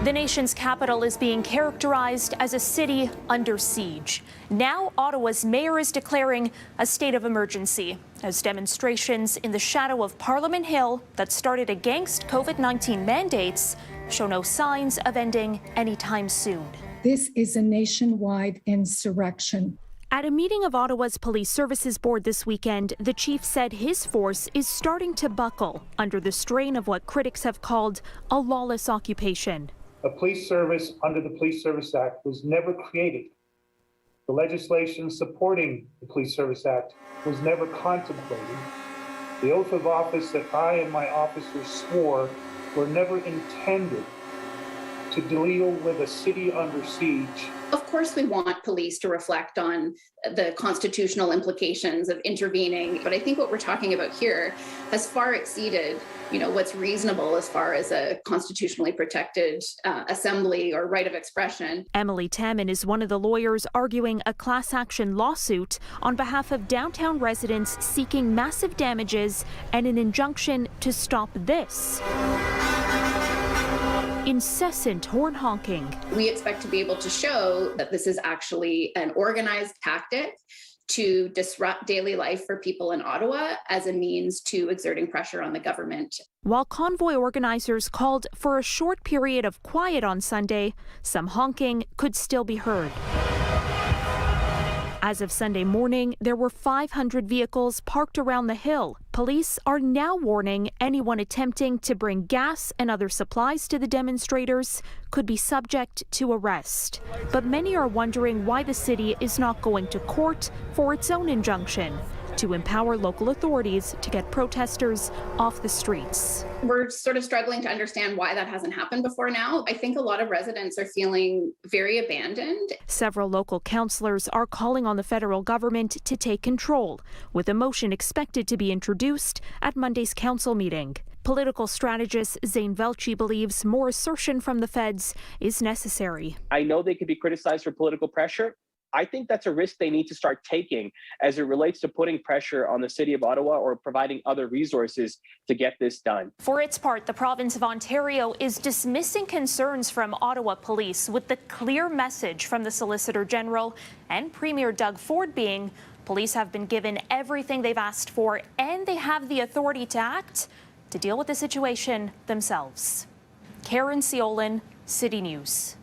The nation's capital is being characterized as a city under siege. Now, Ottawa's mayor is declaring a state of emergency as demonstrations in the shadow of Parliament Hill that started against COVID-19 mandates show no signs of ending anytime soon. This is a nationwide insurrection. At a meeting of Ottawa's Police Services Board this weekend, the chief said his force is starting to buckle under the strain of what critics have called a lawless occupation. A police service under the Police Service Act was never created. The legislation supporting the Police Service Act was never contemplated. The oath of office that I and my officers swore were never intended to deal with a city under siege. Of course, we want police to reflect on the constitutional implications of intervening, but I think what we're talking about here has far exceeded, what's reasonable as far as a constitutionally protected assembly or right of expression. Emily Tammin is one of the lawyers arguing a class action lawsuit on behalf of downtown residents seeking massive damages and an injunction to stop this. Incessant horn honking. We expect to be able to show that this is actually an organized tactic to disrupt daily life for people in Ottawa as a means to exerting pressure on the government. While Convoy organizers called for a short period of quiet on Sunday, some honking could still be heard. As of Sunday morning, there were 500 vehicles parked around the hill. Police are now warning anyone attempting to bring gas and other supplies to the demonstrators could be subject to arrest. But many are wondering why the city is not going to court for its own injunction to empower local authorities to get protesters off the streets. We're sort of struggling to understand why that hasn't happened before now. I think a lot of residents are feeling very abandoned. Several local councillors are calling on the federal government to take control, with a motion expected to be introduced at Monday's council meeting. Political strategist Zane Velci believes more assertion from the feds is necessary. I know they could be criticized for political pressure. I think that's a risk they need to start taking as it relates to putting pressure on the city of Ottawa or providing other resources to get this done. For its part, the province of Ontario is dismissing concerns from Ottawa police with the clear message from the Solicitor General and Premier Doug Ford being police have been given everything they've asked for and they have the authority to act to deal with the situation themselves. Caryn Ceolin, City News.